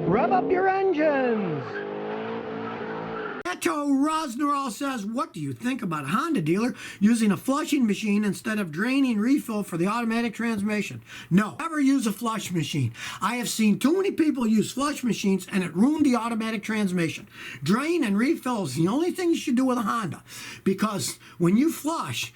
Rev up your engines! Beto Rosnerall says, what do you think about a Honda dealer using a flushing machine instead of draining refill for the automatic transmission? No, never use a flush machine. I have seen too many people use flush machines and it ruined the automatic transmission. Drain and refill is the only thing you should do with a Honda, because when you flush,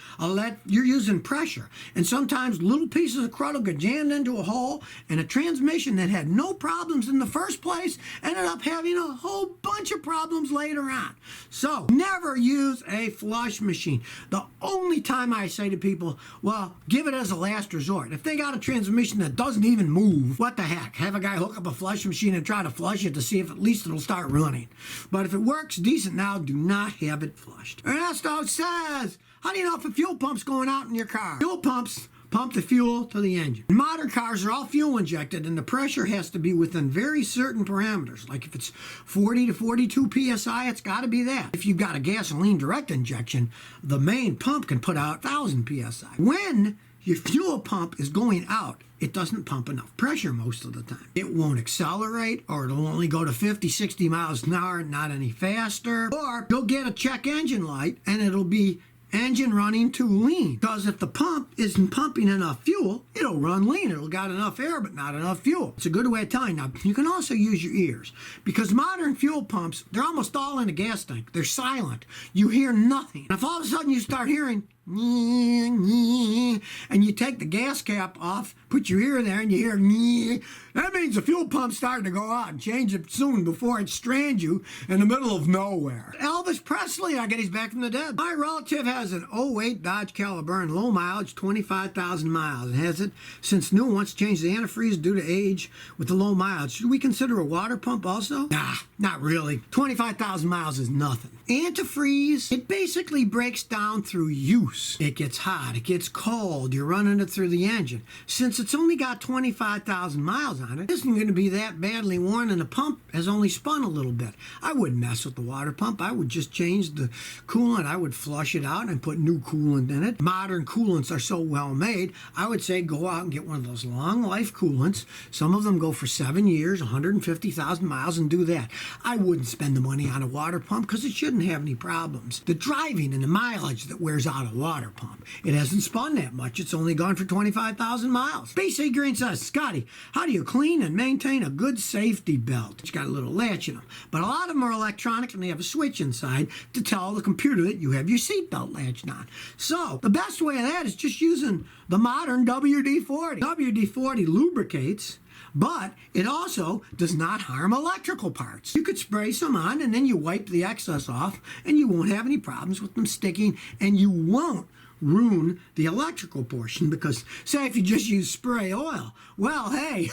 you're using pressure, and sometimes little pieces of crud will get jammed into a hole, and a transmission that had no problems in the first place ended up having a whole bunch of problems later on. So never use a flush machine. The only time I say to people, well, give it as a last resort. If they got a transmission that doesn't even move, what the heck? Have a guy hook up a flush machine and try to flush it to see if at least it'll start running. But if it works decent now, do not have it flushed. Ernesto says, how do you know if a fuel pump's going out in your car? Fuel pumps pump the fuel to the engine. Modern cars are all fuel injected, and the pressure has to be within very certain parameters. Like if it's 40 to 42 psi, it's got to be that. If you've got a gasoline direct injection, the main pump can put out 1,000 psi. When your fuel pump is going out, it doesn't pump enough pressure most of the time. It won't accelerate, or it'll only go to 50, 60 miles an hour, not any faster. Or you'll get a check engine light, and it'll be engine running too lean, because if the pump isn't pumping enough fuel, it'll run lean. It'll got enough air but not enough fuel. It's a good way of telling. Now you can also use your ears, because modern fuel pumps, they're almost all in a gas tank. They're silent. You hear nothing. And if all of a sudden you start hearing and you take the gas cap off, put your ear there, and you hear that means the fuel pump's starting to go out, and change it soon before it strands you in the middle of nowhere. Elvis Presley, I get he's back from the dead. My relative has an '08 Dodge Caliburn, low mileage, 25,000 miles, and has it since new. Wants to change the antifreeze due to age with the low mileage. Should we consider a water pump also? Nah, not really. 25,000 miles is nothing. Antifreeze, it basically breaks down through use. It gets hot, it gets cold, you're running it through the engine. Since it's only got 25,000 miles on it, it isn't going to be that badly worn, and the pump has only spun a little bit. I wouldn't mess with the water pump. I would just change the coolant. I would flush it out and put new coolant in it. Modern coolants are so well made, I would say go out and get one of those long life coolants. Some of them go for 7 years, 150,000 miles, and do that. I wouldn't spend the money on a water pump because it shouldn't have any problems. The driving and the mileage that wears out a water pump, it hasn't spun that much. It's only gone for 25,000 miles. BC Green says, Scotty, how do you clean and maintain a good safety belt? It's got a little latch in them, but a lot of them are electronic, and they have a switch inside to tell the computer that you have your seatbelt latched on. So the best way of that is just using the modern WD-40. WD-40 lubricates, but it also does not harm electrical parts. You could spray some on, and then you wipe the excess off, and you won't have any problems with them sticking, and you won't ruin the electrical portion, because say if you just use spray oil, well, hey,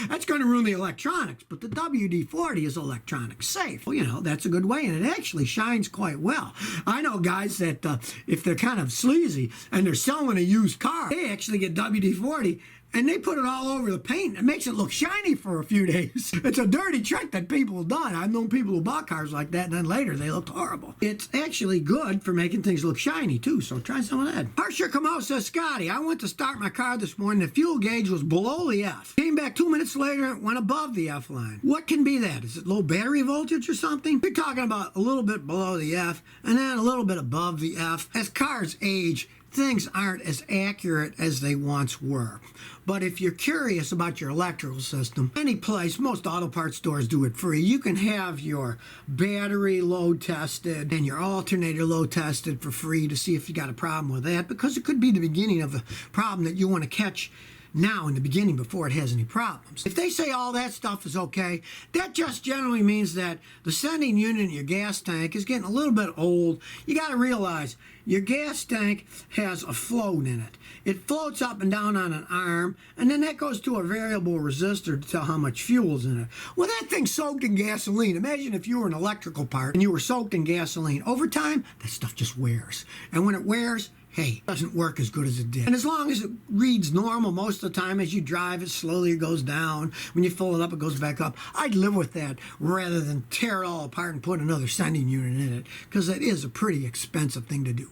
that's going to ruin the electronics, but the WD-40 is electronic safe. Well, you know, that's a good way, and it actually shines quite well. I know guys that if they're kind of sleazy and they're selling a used car, they actually get WD-40 and they put it all over the paint. It makes it look shiny for a few days. It's a dirty trick that people have done. I've known people who bought cars like that, and then later they looked horrible. It's actually good for making things look shiny, too, so try some of that. Harsher Kamo says, Scotty, I went to start my car this morning. The fuel gauge was below the F. Came back 2 minutes later, it went above the F line. What can be that? Is it low battery voltage or something? You're talking about a little bit below the F, and then a little bit above the F. As cars age, things aren't as accurate as they once were. But if you're curious about your electrical system, any place, most auto parts stores do it free. You can have your battery load tested and your alternator load tested for free to see if you got a problem with that, because it could be the beginning of a problem that you want to catch now in the beginning before it has any problems. If they say all that stuff is okay, that just generally means that the sending unit in your gas tank is getting a little bit old. You got to realize your gas tank has a float in it. It floats up and down on an arm, and then that goes to a variable resistor to tell how much fuel's in it. Well, that thing's soaked in gasoline. Imagine if you were an electrical part and you were soaked in gasoline. Over time, that stuff just wears. And when it wears, hey, it doesn't work as good as it did. And as long as it reads normal most of the time, as you drive, it slowly goes down. When you fill it up, it goes back up. I'd live with that rather than tear it all apart and put another sending unit in it, because that is a pretty expensive thing to do.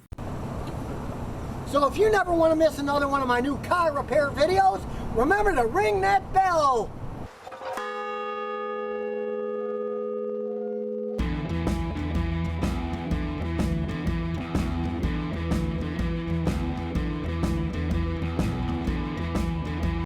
So if you never want to miss another one of my new car repair videos, remember to ring that bell.